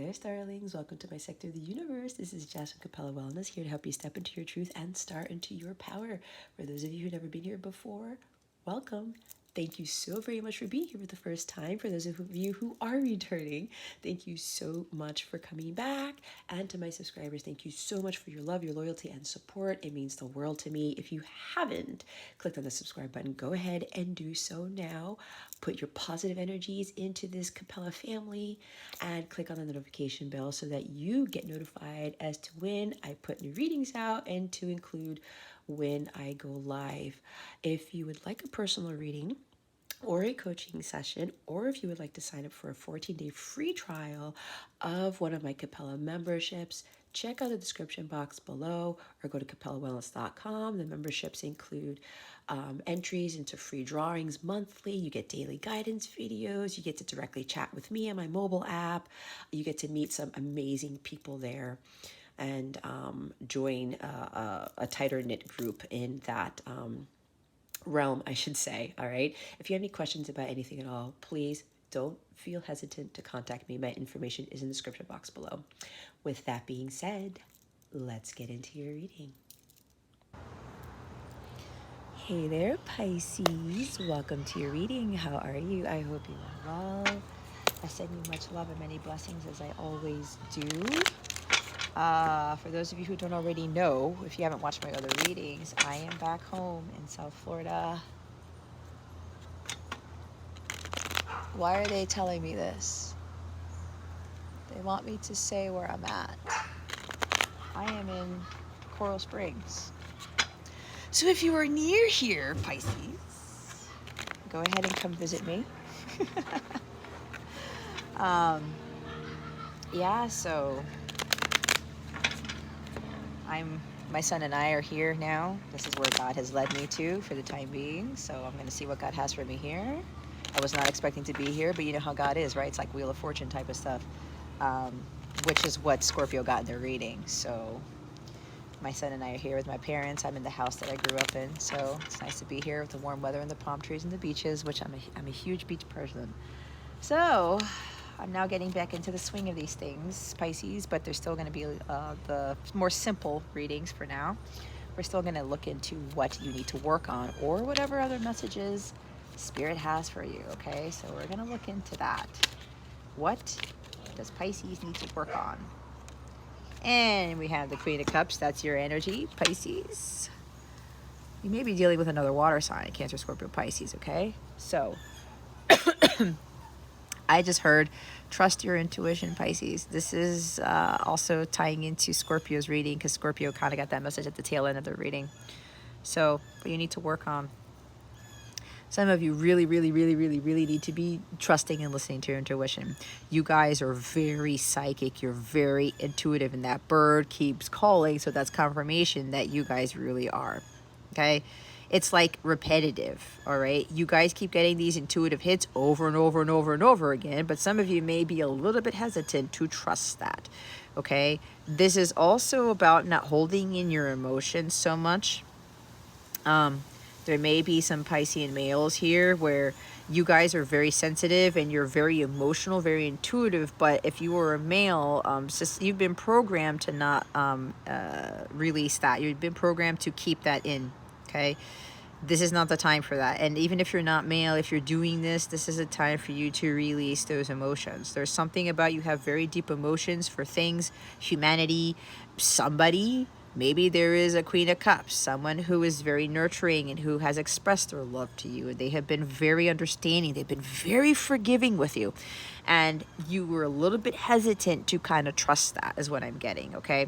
there, starlings. Welcome to my sector of the universe. This is Jess from Capella Wellness, here to help you step into your truth and start into your power. For those of you who've never been here before, welcome. Thank you so very much for being here for the first time. For those of you who are returning, thank you so much for coming back. And to my subscribers, thank you so much for your love, your loyalty, and support. It means the world to me. If you haven't clicked on the subscribe button, go ahead and do so now. Put your positive energies into this Capella family and click on the notification bell so that you get notified as to when I put new readings out and to include when I go live. If you would like a personal reading or a coaching session, or if you would like to sign up for a 14-day free trial of one of my Capella memberships, check out the description box below or go to capellawellness.com. The memberships include entries into free drawings monthly. You get daily guidance videos. You get to directly chat with me on my mobile app. You get to meet some amazing people there and join a tighter knit group in that realm, I should say. All right. If you have any questions about anything at all, please don't feel hesitant to contact me. My information is in the description box below. With that being said, let's get into your reading. Hey there, Pisces. Welcome to your reading. How are you? I hope you are well. I send you much love and many blessings as I always do. For those of you who don't already know, if you haven't watched my other readings, I am back home in South Florida. Why are they telling me this? They want me to say where I'm at. I am in Coral Springs. So if you are near here, Pisces, go ahead and come visit me. Yeah, so my son and I are here now. This is where God has led me to for the time being. So I'm going to see what God has for me here. I was not expecting to be here, but you know how God is, right? It's like Wheel of Fortune type of stuff, which is what Scorpio got in their reading. So my son and I are here with my parents. I'm in the house that I grew up in. So it's nice to be here with the warm weather and the palm trees and the beaches, which I'm a huge beach person. So I'm now getting back into the swing of these things, Pisces, but they're still going to be the more simple readings for now. We're still going to look into what you need to work on or whatever other messages Spirit has for you, okay? So we're going to look into that. What does Pisces need to work on? And we have the Queen of Cups. That's your energy, Pisces. You may be dealing with another water sign, Cancer, Scorpio, Pisces, okay? So I just heard, trust your intuition, Pisces. This is also tying into Scorpio's reading because Scorpio kind of got that message at the tail end of their reading. So, what you need to work on. Some of you really need to be trusting and listening to your intuition. You guys are very psychic. You're very intuitive, and that bird keeps calling, so that's confirmation that you guys really are, okay? It's like repetitive, all right? You guys keep getting these intuitive hits over and over and over and over again, but some of you may be a little bit hesitant to trust that, okay? This is also about not holding in your emotions so much. There may be some Piscean males here where you guys are very sensitive and you're very emotional, very intuitive. But if you were a male, you've been programmed to not release that. You've been programmed to keep that in, okay? This is not the time for that. And even if you're not male, if you're doing this, this is a time for you to release those emotions. There's something about you have very deep emotions for things, humanity, somebody. Maybe there is a Queen of Cups, someone who is very nurturing and who has expressed their love to you. They have been very understanding. They've been very forgiving with you. And you were a little bit hesitant to kind of trust that is what I'm getting, okay?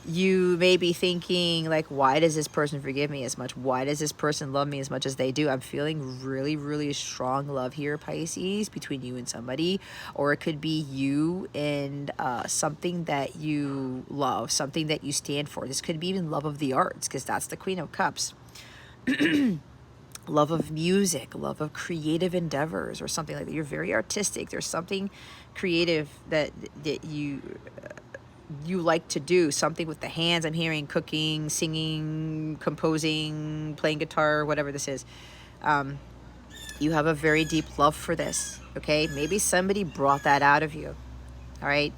You may be thinking, like, why does this person forgive me as much? Why does this person love me as much as they do? I'm feeling really strong love here, Pisces, between you and somebody. Or it could be you and something that you love, something that you stand for. This could be even love of the arts, because that's the Queen of Cups. Love of music, love of creative endeavors, or something like that. You're very artistic. There's something creative that you like to do, something with the hands. I'm hearing cooking, singing, composing, playing guitar, whatever this is. You have a very deep love for this, okay? Maybe somebody brought that out of you, all right?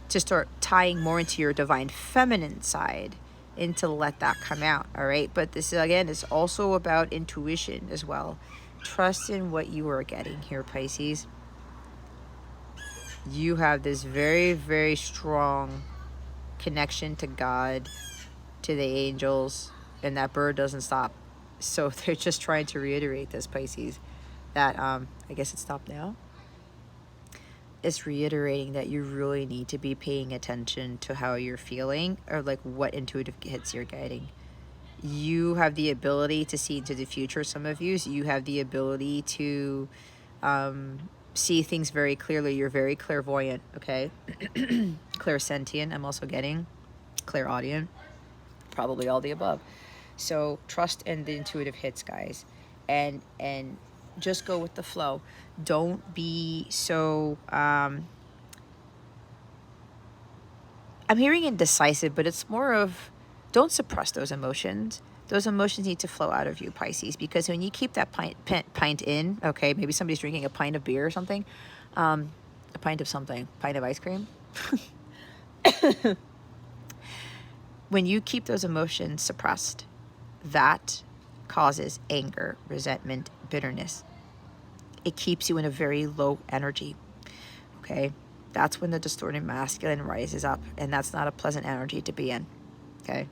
To start tying more into your divine feminine side and to let that come out, all right? But this, again, is also about intuition as well. Trust in what you are getting here, Pisces. You have this very, very strong connection to God, to the angels, and that bird doesn't stop. So they're just trying to reiterate this, Pisces, that I guess it stopped now. It's reiterating that you really need to be paying attention to how you're feeling, or like what intuitive hits you're getting. You have the ability to see into the future. Some of you, so you have the ability to see things very clearly. You're very clairvoyant, okay? Clairsentient, I'm also getting. Clairaudient, probably all the above. So trust in the intuitive hits, guys, and just go with the flow. Don't be so I'm hearing indecisive, but it's more of, don't suppress those emotions. Those emotions need to flow out of you, Pisces, because when you keep that pint in, okay, maybe somebody's drinking a pint of beer or something, a pint of something, pint of ice cream. When you keep those emotions suppressed, that causes anger, resentment, bitterness. It keeps you in a very low energy, okay? That's when the distorted masculine rises up, and that's not a pleasant energy to be in, okay?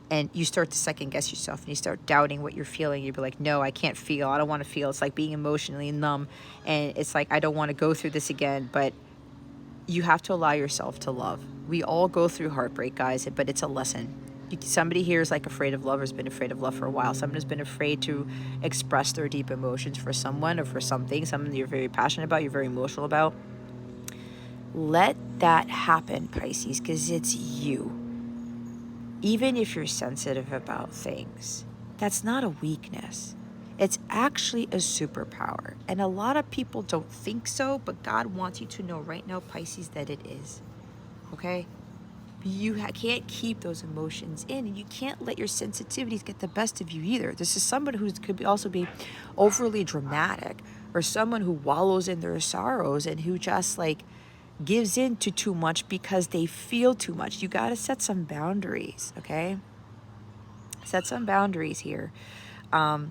And you start to second guess yourself, and you start doubting what you're feeling. You'd be like, no, I can't feel. I don't want to feel. It's like being emotionally numb, and it's like, I don't want to go through this again, but you have to allow yourself to love. We all go through heartbreak, guys, but it's a lesson. Somebody here is like afraid of love, or has been afraid of love for a while. Someone has been afraid to express their deep emotions for someone or for something you're very passionate about, you're very emotional about. Let that happen, Pisces, because it's you. Even if you're sensitive about things, that's not a weakness. It's actually a superpower. And a lot of people don't think so, but God wants you to know right now, Pisces, that it is. Okay? You can't keep those emotions in, and you can't let your sensitivities get the best of you either. This is someone who could also be overly dramatic, or someone who wallows in their sorrows and who just like gives in to too much because they feel too much. You got to set some boundaries, okay? Set some boundaries here. But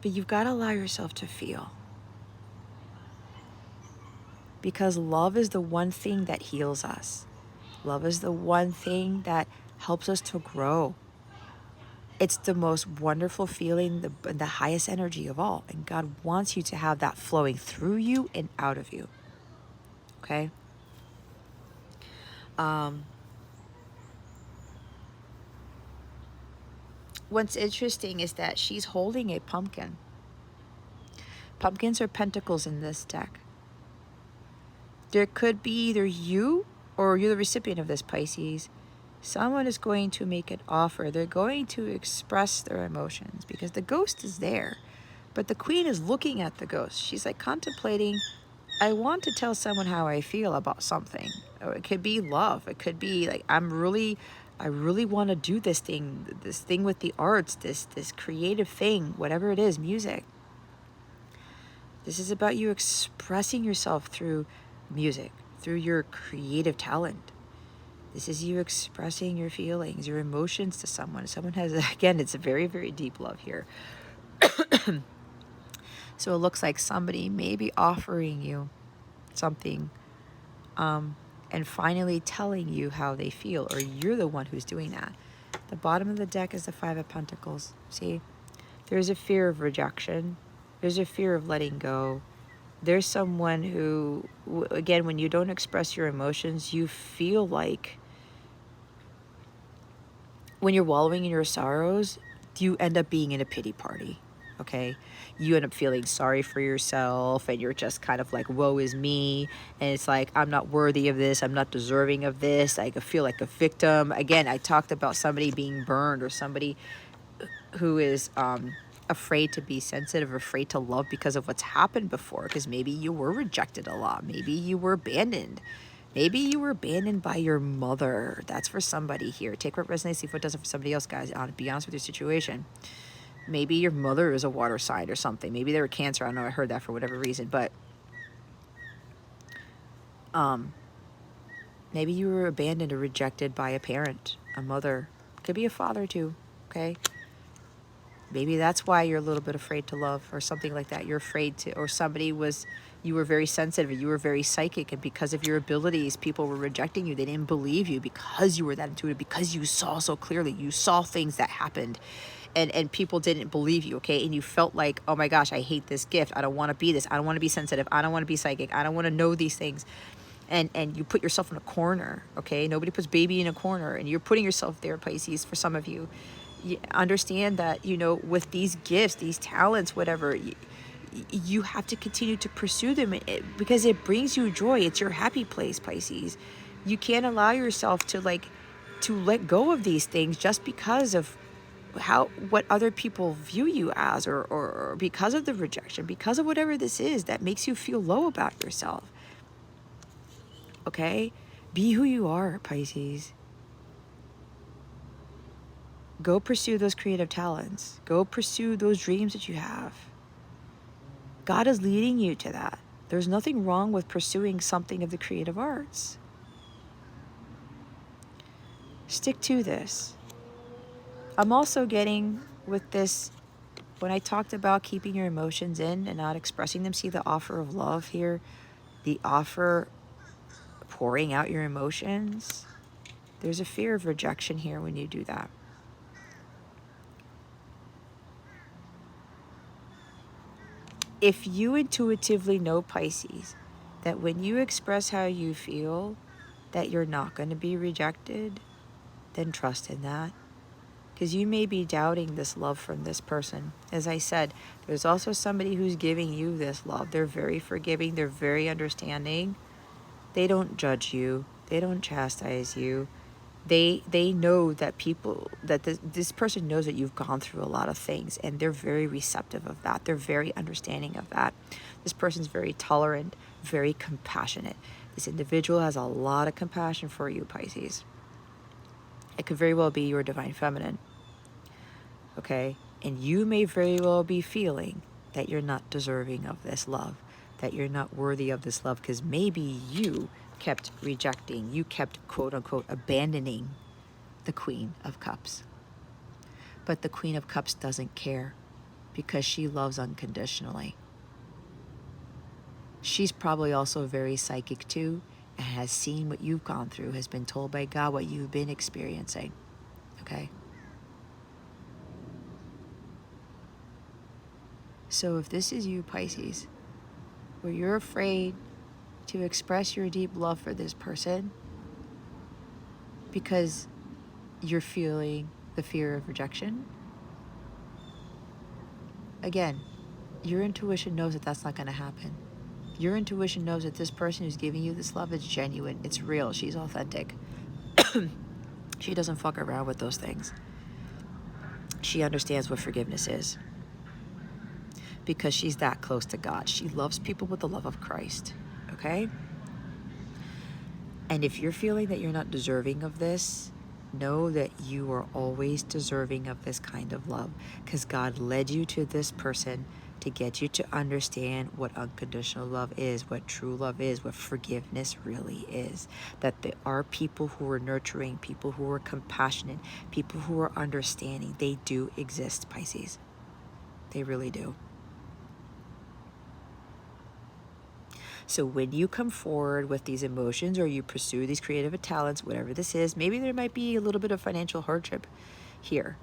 you've got to allow yourself to feel. Because love is the one thing that heals us. Love is the one thing that helps us to grow. It's the most wonderful feeling, the highest energy of all. And God wants you to have that flowing through you and out of you. Okay? What's interesting is that she's holding a pumpkin. Pumpkins are pentacles in this deck. There could be either you or you're the recipient of this, Pisces. Someone is going to make an offer. They're going to express their emotions because the ghost is there. But the queen is looking at the ghost. She's like contemplating, I want to tell someone how I feel about something. Or it could be love. It could be like, I really want to do this thing with the arts, this creative thing, whatever it is, music. This is about you expressing yourself through music, through your creative talent. This is you expressing your feelings, your emotions to someone. Someone has, again, it's a very, very deep love here. So it looks like somebody may be offering you something and finally telling you how they feel, or you're the one who's doing that. The bottom of the deck is the Five of Pentacles. See, there's a fear of rejection. There's a fear of letting go. There's someone who, again, when you don't express your emotions, you feel like when you're wallowing in your sorrows, you end up being in a pity party, okay? You end up feeling sorry for yourself, and you're just kind of like, woe is me. And it's like, I'm not worthy of this. I'm not deserving of this. I feel like a victim. Again, I talked about somebody being burned, or somebody who is afraid to be sensitive, afraid to love because of what's happened before, because maybe you were rejected a lot. Maybe you were abandoned. Maybe you were abandoned by your mother. That's for somebody here. Take what resonates, see if it doesn't for somebody else, guys. Be honest with your situation. Maybe your mother is a water sign or something. Maybe they were Cancer. I don't know. I heard that for whatever reason. But maybe you were abandoned or rejected by a parent, a mother. Could be a father too, okay? Maybe that's why you're a little bit afraid to love or something like that. You're afraid to, or you were very sensitive, you were very psychic, and because of your abilities, people were rejecting you. They didn't believe you because you were that intuitive, because you saw so clearly. You saw things that happened, and people didn't believe you, okay? And you felt like, oh my gosh, I hate this gift. I don't want to be this. I don't want to be sensitive. I don't want to be psychic. I don't want to know these things. And you put yourself in a corner, okay? Nobody puts baby in a corner, and you're putting yourself there, Pisces, for some of you. You understand that, you know, with these gifts, these talents, whatever, you have to continue to pursue them because it brings you joy. It's your happy place, Pisces. You can't allow yourself to let go of these things just because of what other people view you as, or because of the rejection, because of whatever this is that makes you feel low about yourself. Okay? Be who you are, Pisces. Go pursue those creative talents. Go pursue those dreams that you have. God is leading you to that. There's nothing wrong with pursuing something of the creative arts. Stick to this. I'm also getting with this, when I talked about keeping your emotions in and not expressing them, see the offer of love here, the offer pouring out your emotions. There's a fear of rejection here when you do that. If you intuitively know, Pisces, that when you express how you feel, that you're not going to be rejected, then trust in that. Because you may be doubting this love from this person. As I said, there's also somebody who's giving you this love. They're very forgiving. They're very understanding. They don't judge you. They don't chastise you. They know that this person knows that you've gone through a lot of things, and they're very receptive of that. They're very understanding of that. This person's very tolerant, very compassionate. This individual has a lot of compassion for you, Pisces. It could very well be your divine feminine, okay? And you may very well be feeling that you're not deserving of this love, that you're not worthy of this love, because maybe you kept rejecting, you kept quote unquote abandoning the Queen of Cups. But the Queen of Cups doesn't care because she loves unconditionally. She's probably also very psychic too, and has seen what you've gone through, has been told by God what you've been experiencing, okay? So if this is you, Pisces, where you're afraid to express your deep love for this person because you're feeling the fear of rejection, again, your intuition knows that that's not going to happen. Your intuition knows that this person who's giving you this love is genuine. It's real. She's authentic. She doesn't fuck around with those things. She understands what forgiveness is because she's that close to God. She loves people with the love of Christ, okay? And if you're feeling that you're not deserving of this, know that you are always deserving of this kind of love, because God led you to this person to get you to understand what unconditional love is, what true love is, what forgiveness really is. That there are people who are nurturing, people who are compassionate, people who are understanding. They do exist, Pisces. They really do. So when you come forward with these emotions, or you pursue these creative talents, whatever this is, maybe there might be a little bit of financial hardship here,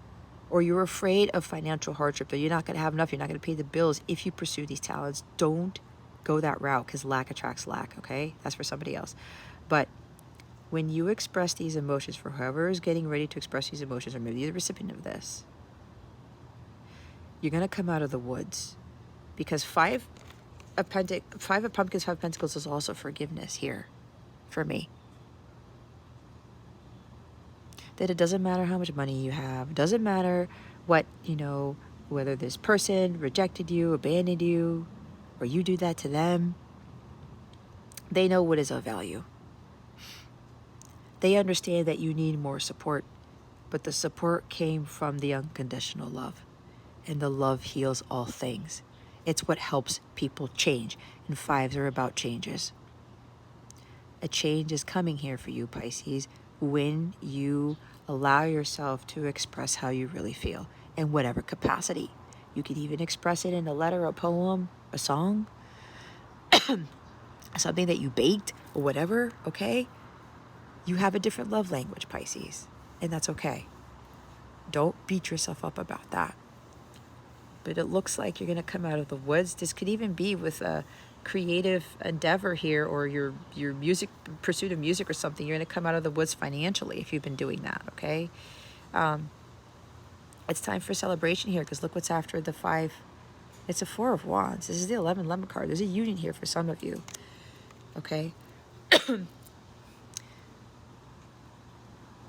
or you're afraid of financial hardship, that you're not going to have enough, you're not going to pay the bills if you pursue these talents. Don't go that route, because lack attracts lack, okay? That's for somebody else. But when you express these emotions, for whoever is getting ready to express these emotions, or maybe the recipient of this, you're going to come out of the woods, because Five of Pumpkins, Five of Pentacles is also forgiveness here for me. That it doesn't matter how much money you have, doesn't matter what, whether this person rejected you, abandoned you, or you do that to them. They know what is of value. They understand that you need more support, but the support came from the unconditional love. And the love heals all things. It's what helps people change. And 5s are about changes. A change is coming here for you, Pisces, when you allow yourself to express how you really feel in whatever capacity. You can even express it in a letter, a poem, a song, something that you baked or whatever, okay? You have a different love language, Pisces, and that's okay. Don't beat yourself up about that. But it looks like you're going to come out of the woods. This could even be with a creative endeavor here, or your music, pursuit of music or something. You're going to come out of the woods financially if you've been doing that, okay? It's time for celebration here, because look what's after the 5. It's a 4 of Wands. This is the 11 lemon card. There's a union here for some of you, okay?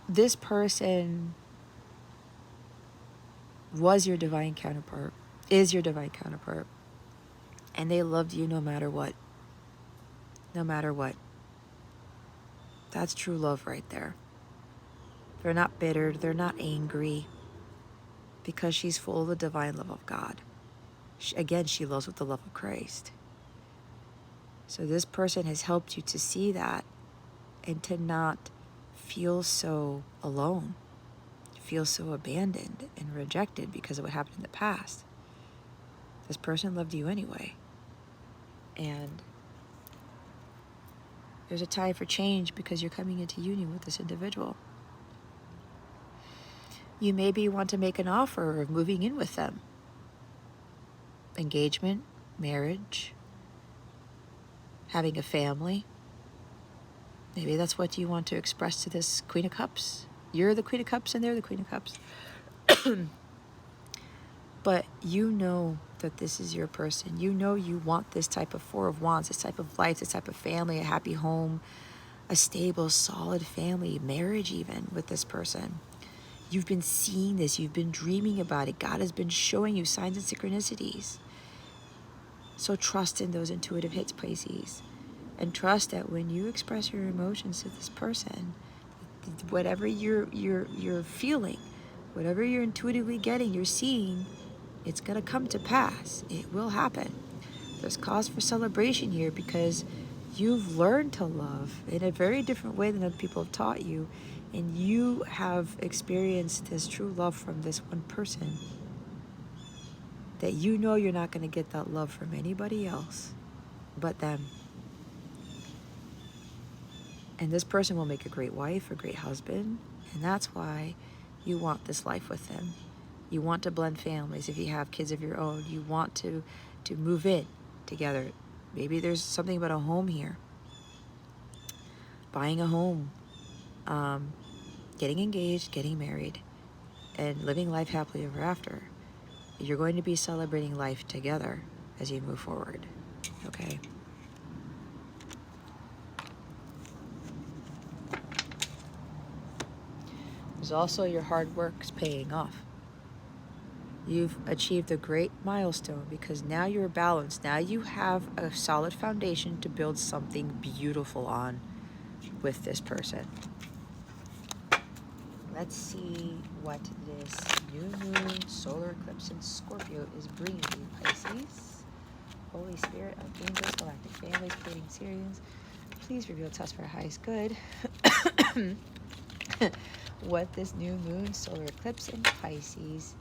This person was your divine counterpart, is your divine counterpart, and they loved you no matter what. No matter what. That's true love right there. They're not bitter, they're not angry, because she's full of the divine love of God. Again, she loves with the love of Christ. So this person has helped you to see that and to not feel so alone, feel so abandoned and rejected because of what happened in the past. This person loved you anyway. And there's a time for change because you're coming into union with this individual. You maybe want to make an offer of moving in with them. Engagement, marriage, having a family. Maybe that's what you want to express to this Queen of Cups. You're the Queen of Cups and they're the Queen of Cups. But you know that this is your person. You know you want this type of 4 of Wands, this type of life, this type of family, a happy home, a stable, solid family, marriage even with this person. You've been seeing this. You've been dreaming about it. God has been showing you signs and synchronicities. So trust in those intuitive hits, Pisces. And trust that when you express your emotions to this person, whatever you're feeling, whatever you're intuitively getting, you're seeing, it's going to come to pass. It will happen. There's cause for celebration here because you've learned to love in a very different way than other people have taught you. And you have experienced this true love from this one person that you know you're not going to get that love from anybody else but them. And this person will make a great wife, a great husband, and that's why you want this life with them. You want to blend families if you have kids of your own. You want to move in together. Maybe there's something about a home here. Buying a home, getting engaged, getting married, and living life happily ever after. You're going to be celebrating life together as you move forward, okay? There's also your hard work's paying off. You've achieved a great milestone because now you're balanced. Now you have a solid foundation to build something beautiful on with this person. Let's see what this new moon solar eclipse in Scorpio is bringing you, Pisces. Holy Spirit, archangels, galactic families, creating Syrians, please reveal to us for our highest good what this new moon solar eclipse in Pisces,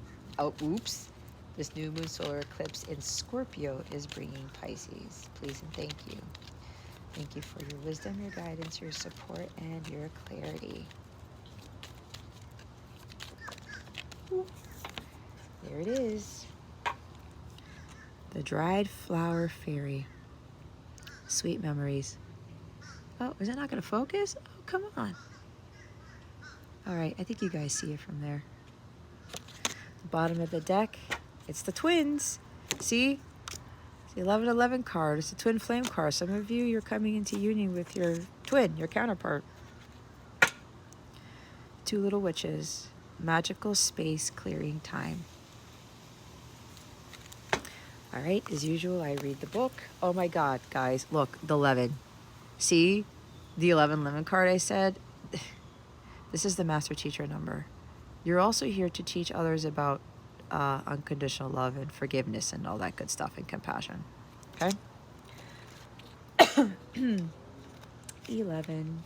this new moon solar eclipse in Scorpio is bringing Pisces. Please and thank you. Thank you for your wisdom, your guidance, your support, and your clarity. There it is. The dried flower fairy. Sweet memories. Oh, is it not going to focus? Oh, come on. All right, I think you guys see it from there. The bottom of the deck, it's the twins. See? It's the 1111 card. It's the twin flame card. Some of you, you're coming into union with your twin, your counterpart. 2 little witches. Magical space clearing time. All right, as usual, I read the book. Oh my God, guys, look, the 11. See the 11 lemon card I said? This is the master teacher number. You're also here to teach others about unconditional love and forgiveness and all that good stuff and compassion. Okay? 11.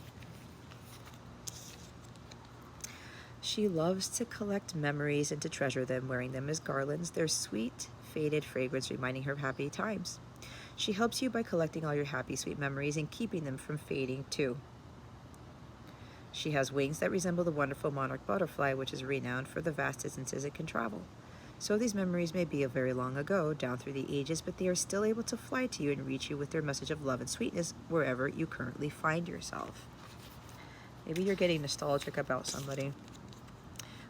She loves to collect memories and to treasure them, wearing them as garlands, their sweet, faded fragrance reminding her of happy times. She helps you by collecting all your happy, sweet memories and keeping them from fading too. She has wings that resemble the wonderful monarch butterfly, which is renowned for the vast distances it can travel. So these memories may be of very long ago, down through the ages, but they are still able to fly to you and reach you with their message of love and sweetness wherever you currently find yourself. Maybe you're getting nostalgic about somebody.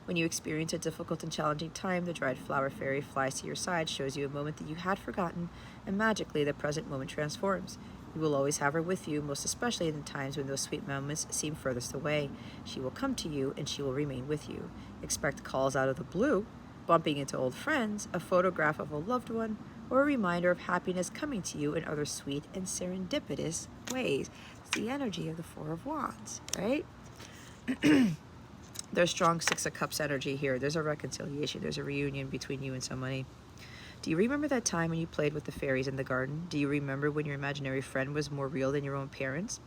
When you experience a difficult and challenging time, the dried flower fairy flies to your side, shows you a moment that you had forgotten, and magically the present moment transforms. You will always have her with you, most especially in the times when those sweet moments seem furthest away. She will come to you, and she will remain with you. Expect calls out of the blue, bumping into old friends, a photograph of a loved one, or a reminder of happiness coming to you in other sweet and serendipitous ways. It's the energy of the Four of Wands, right? There's strong Six of Cups energy here. There's a reconciliation. There's a reunion between you and somebody. Do you remember that time when you played with the fairies in the garden? Do you remember when your imaginary friend was more real than your own parents?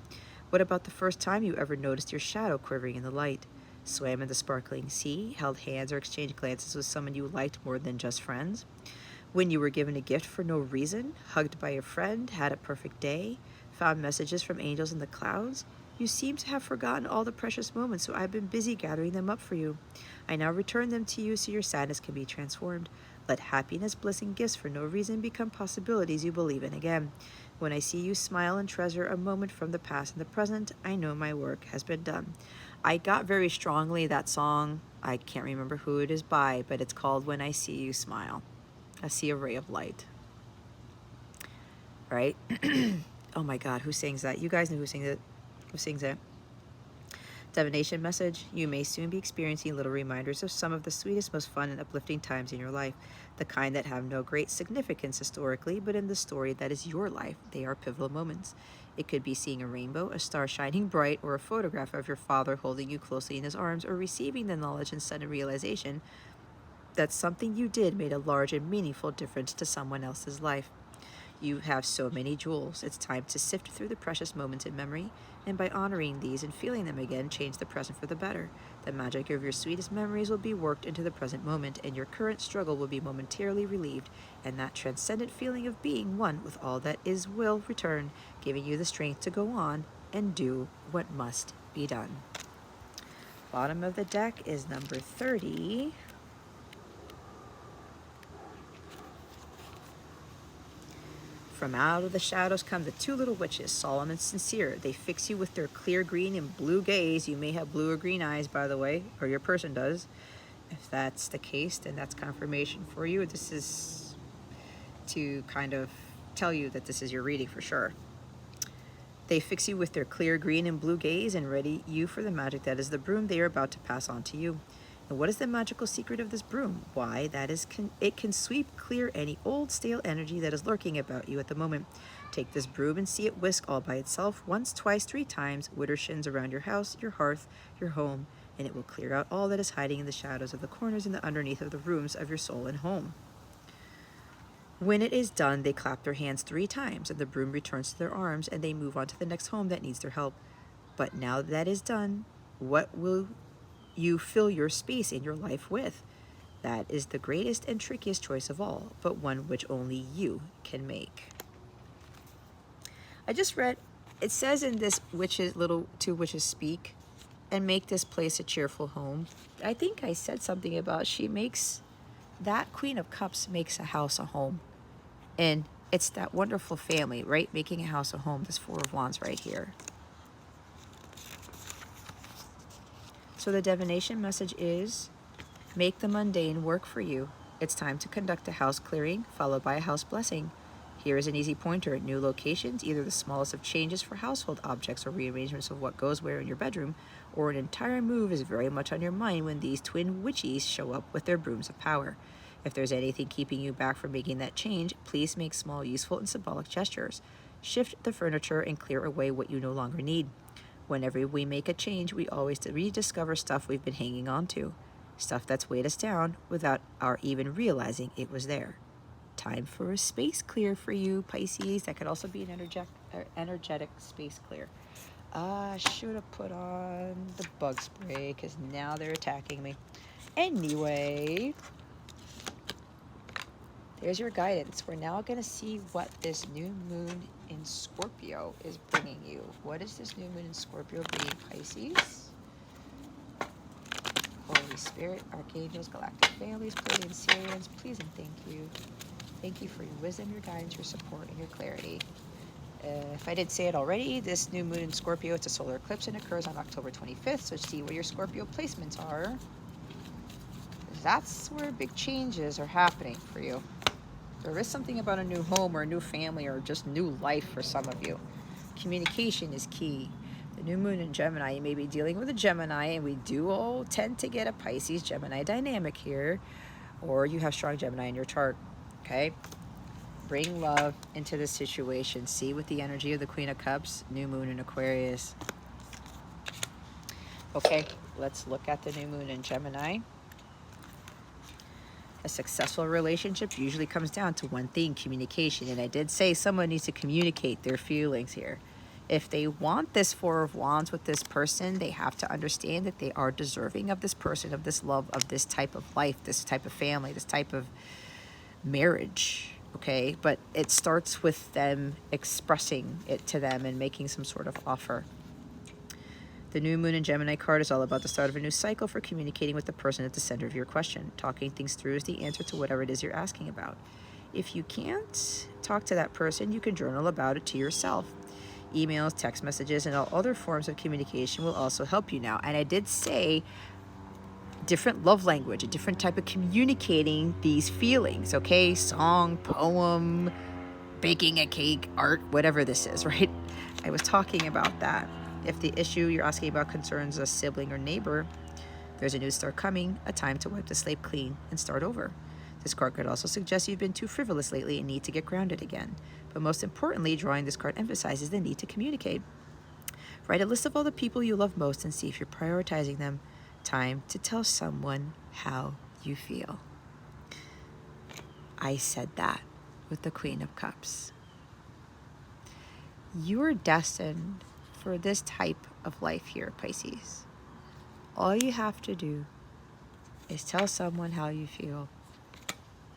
What about the first time you ever noticed your shadow quivering in the light? Swam in the sparkling sea, held hands, or exchanged glances with someone you liked more than just friends? When you were given a gift for no reason, hugged by a friend, had a perfect day, found messages from angels in the clouds? You seem to have forgotten all the precious moments, so I've been busy gathering them up for you. I now return them to you so your sadness can be transformed. Let happiness, bliss, and gifts for no reason become possibilities you believe in again. When I see you smile and treasure a moment from the past and the present, I know my work has been done. I got very strongly that song. I can't remember who it is by, but it's called When I See You Smile. I see a ray of light. Right? Oh my God, who sings that? You guys know who sings it. Who sings it? Divination message. You may soon be experiencing little reminders of some of the sweetest, most fun and uplifting times in your life. The kind that have no great significance historically, but in the story that is your life, they are pivotal moments. It could be seeing a rainbow, a star shining bright, or a photograph of your father holding you closely in his arms, or receiving the knowledge and sudden realization that something you did made a large and meaningful difference to someone else's life. You have so many jewels. It's time to sift through the precious moments in memory, and by honoring these and feeling them again, change the present for the better. The magic of your sweetest memories will be worked into the present moment, and your current struggle will be momentarily relieved, and that transcendent feeling of being one with all that is will return, giving you the strength to go on and do what must be done. Bottom of the deck is number 30. From out of the shadows come the two little witches, solemn and sincere. They fix you with their clear green and blue gaze. You may have blue or green eyes, by the way, or your person does. If that's the case, then that's confirmation for you. This is to kind of tell you that this is your reading for sure. They fix you with their clear green and blue gaze and ready you for the magic that is the broom they are about to pass on to you. And what is the magical secret of this broom? Why, that is, it can sweep clear any old stale energy that is lurking about you at the moment. Take this broom and see it whisk all by itself, once, twice, 3 times, widdershins around your house, your hearth, your home, and it will clear out all that is hiding in the shadows of the corners and the underneath of the rooms of your soul and home. When it is done, they clap their hands 3 times, and the broom returns to their arms, and they move on to the next home that needs their help. But now that is done, what will you fill your space in your life with? That is the greatest and trickiest choice of all, but one which only you can make. I just read, it says in this little 2 witches speak, and make this place a cheerful home. I think I said something about that Queen of Cups makes a house a home. And it's that wonderful family, right? Making a house a home, this 4 of Wands right here. So the divination message is, make the mundane work for you. It's time to conduct a house clearing, followed by a house blessing. Here is an easy pointer. New locations, either the smallest of changes for household objects or rearrangements of what goes where in your bedroom, or an entire move is very much on your mind when these twin witches show up with their brooms of power. If there's anything keeping you back from making that change, please make small, useful, and symbolic gestures. Shift the furniture and clear away what you no longer need. Whenever we make a change, we always rediscover stuff we've been hanging on to. stuff that's weighed us down without our even realizing it was there. Time for a space clear for you, Pisces. That could also be an energetic space clear. I should have put on the bug spray because now they're attacking me. Anyway, there's your guidance. We're now going to see what this new moon in Scorpio is bringing you. What is this new moon in Scorpio bringing, Pisces? Holy Spirit, Archangels, Galactic Families, Pleiadian Syrians, please and thank you. Thank you for your wisdom, your guidance, your support, and your clarity. If I didn't say it already, this new moon in Scorpio, it's a solar eclipse and occurs on October 25th. So see where your Scorpio placements are. That's where big changes are happening for you. There is something about a new home or a new family or just new life for some of you. Communication is key. The new moon in Gemini, you may be dealing with a Gemini, and we do all tend to get a Pisces Gemini dynamic here, or you have strong Gemini in your chart. Okay? Bring love into the situation. See with the energy of the Queen of Cups, new moon in Aquarius. Okay, let's look at the new moon in Gemini. A successful relationship usually comes down to one thing, communication. And I did say someone needs to communicate their feelings here. If they want this Four of Wands with this person, they have to understand that they are deserving of this person, of this love, of this type of life, this type of family, this type of marriage. Okay, but it starts with them expressing it to them and making some sort of offer. The new moon in Gemini card is all about the start of a new cycle for communicating with the person at the center of your question. Talking things through is the answer to whatever it is you're asking about. If you can't talk to that person, you can journal about it to yourself. Emails, text messages, and all other forms of communication will also help you now. And I did say different love language, a different type of communicating these feelings, okay? Song, poem, baking a cake, art, whatever this is, right? I was talking about that. If the issue you're asking about concerns a sibling or neighbor, there's a new start coming, a time to wipe the slate clean and start over. This card could also suggest you've been too frivolous lately and need to get grounded again. But most importantly, drawing this card emphasizes the need to communicate. Write a list of all the people you love most and see if you're prioritizing them. Time to tell someone how you feel. I said that with the Queen of Cups. You are destined for this type of life here, Pisces. All you have to do is tell someone how you feel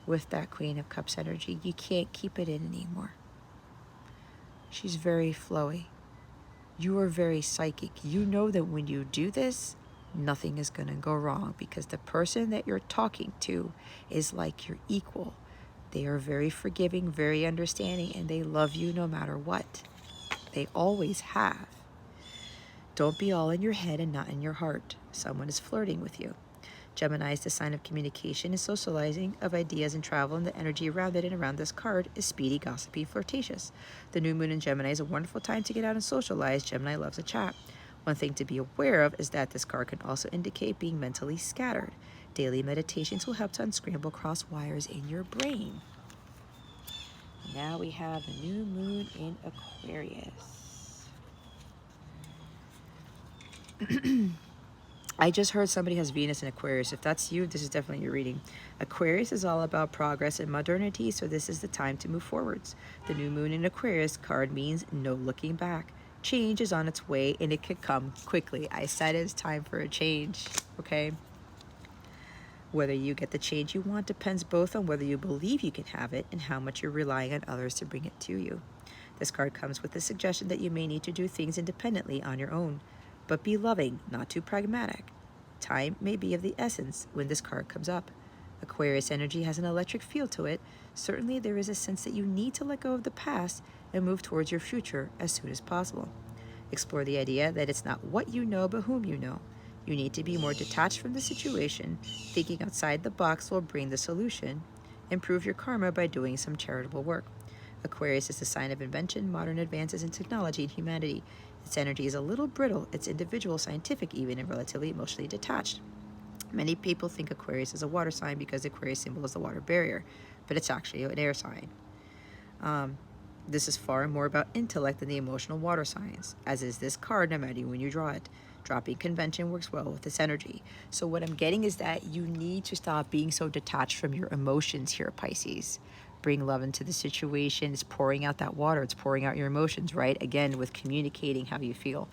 with that Queen of Cups energy. You can't keep it in anymore. She's very flowy. You are very psychic. You know that when you do this, nothing is going to go wrong because the person that you're talking to is like your equal. They are very forgiving, very understanding, and they love you no matter what. They always have. Don't be all in your head and not in your heart. Someone is flirting with you. Gemini is the sign of communication and socializing of ideas and travel, and the energy around it and around this card is speedy, gossipy, flirtatious. The new moon in Gemini is a wonderful time to get out and socialize. Gemini loves a chat. One thing to be aware of is that this card can also indicate being mentally scattered. Daily meditations will help to unscramble cross wires in your brain. Now we have the new moon in Aquarius. I just heard somebody has Venus in Aquarius. If that's you, this is definitely your reading. Aquarius is all about progress and modernity, so this is the time to move forwards. The new moon in Aquarius card means no looking back. Change is on its way, and it could come quickly. I said it's time for a change, okay? Whether you get the change you want depends both on whether you believe you can have it and how much you're relying on others to bring it to you. This card comes with the suggestion that you may need to do things independently on your own. But be loving, not too pragmatic. Time may be of the essence when this card comes up. Aquarius energy has an electric feel to it. Certainly there is a sense that you need to let go of the past and move towards your future as soon as possible. Explore the idea that it's not what you know, but whom you know. You need to be more detached from the situation. Thinking outside the box will bring the solution. Improve your karma by doing some charitable work. Aquarius is the sign of invention, modern advances in technology, and humanity. Its energy is a little brittle, it's individual, scientific even, and relatively emotionally detached. Many people think Aquarius is a water sign because the Aquarius symbol is the water barrier, but it's actually an air sign. This is far more about intellect than the emotional water signs, as is this card no matter when you draw it. Dropping convention works well with this energy. So what I'm getting is that you need to stop being so detached from your emotions here, Pisces. Bring love into the situation. It's pouring out that water. It's pouring out your emotions, right? Again, with communicating how you feel.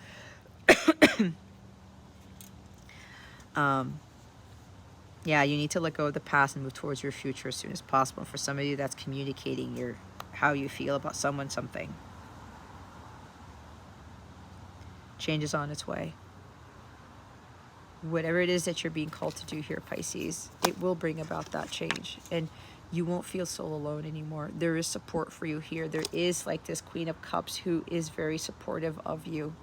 Yeah, you need to let go of the past and move towards your future as soon as possible. For some of you, that's communicating how you feel about someone, something. Change is on its way. Whatever it is that you're being called to do here, Pisces, it will bring about that change. And you won't feel so alone anymore. There is support for you here. There is like this Queen of Cups who is very supportive of you.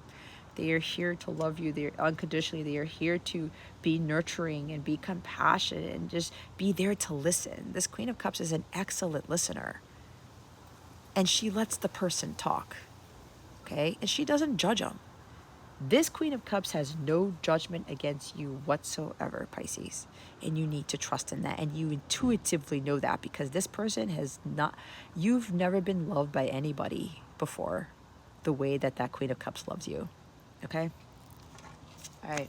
They are here to love you. They're unconditionally. They are here to be nurturing and be compassionate and just be there to listen. This Queen of Cups is an excellent listener. And she lets the person talk, okay? And she doesn't judge them. This Queen of Cups has no judgment against you whatsoever, Pisces. And you need to trust in that. And you intuitively know that because this person has not, you've never been loved by anybody before the way that that Queen of Cups loves you. Okay? All right.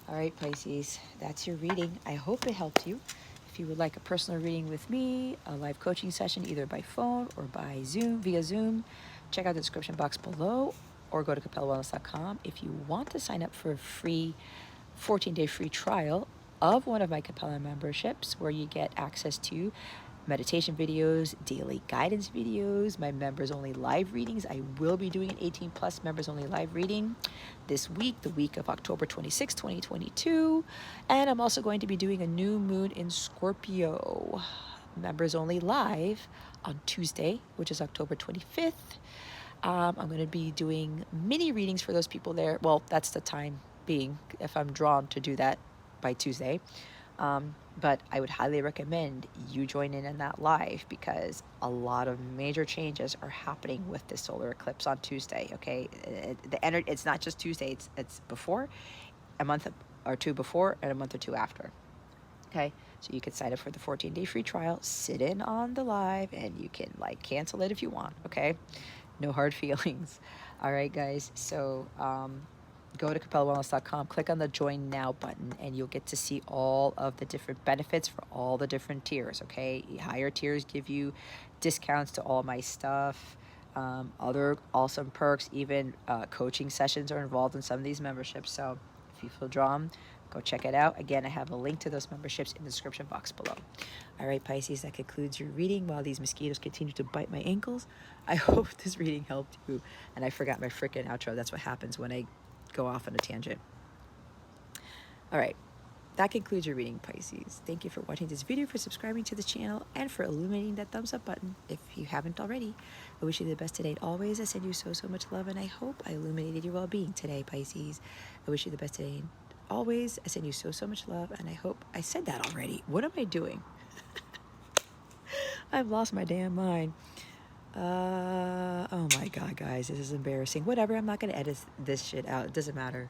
All right, Pisces. That's your reading. I hope it helped you. If you would like a personal reading with me, a live coaching session either by phone or by Zoom, via Zoom, check out the description box below or go to capellawellness.com. If you want to sign up for a free 14-day free trial of one of my Capella memberships where you get access to meditation videos, daily guidance videos, my members only live readings. I will be doing an 18 plus members only live reading this week, the week of October 26, 2022. And I'm also going to be doing a new moon in Scorpio members only live on Tuesday, which is October 25th. I'm going to be doing mini readings for those people there. Well, that's the time being if I'm drawn to do that by Tuesday. But I would highly recommend you join in that live because a lot of major changes are happening with this solar eclipse on Tuesday. Okay, the energy, it's not just Tuesday, it's before, a month or two before and a month or two after. Okay, so you can sign up for the 14-day free trial, sit in on the live, and you can like cancel it if you want. Okay, no hard feelings. All right, guys, so go to capellawellness.com, click on the join now button, and you'll get to see all of the different benefits for all the different tiers. Okay, higher tiers give you discounts to all my stuff, other awesome perks, even coaching sessions are involved in some of these memberships. So if you feel drawn, go check it out. Again, I have a link to those memberships in the description box below. All right, Pisces, that concludes your reading while these mosquitoes continue to bite my ankles. I hope this reading helped you. And I forgot my freaking outro. That's what happens when I go off on a tangent. All right, that concludes your reading, Pisces. Thank you for watching this video, for subscribing to the channel, and for illuminating that thumbs up button if you haven't already. I wish you the best today and always. I send you so much love, and I hope I illuminated your well-being today, Pisces. I wish you the best today and always. I send you so much love, and I hope I said that already. What am I doing? I've lost my damn mind. Oh my God, guys, this is embarrassing. Whatever, I'm not going to edit this shit out. It doesn't matter.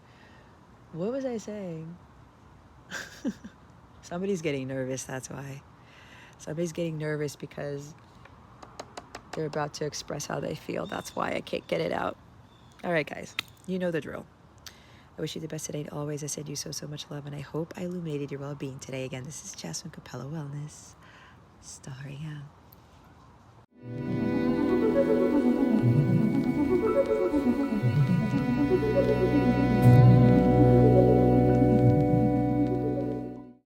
What was I saying? Somebody's getting nervous, that's why. Somebody's getting nervous because they're about to express how they feel. That's why I can't get it out. All right, guys, you know the drill. I wish you the best today and always. I send you so much love, and I hope I illuminated your well-being today. Again, this is Jasmine Capella Wellness, starring out.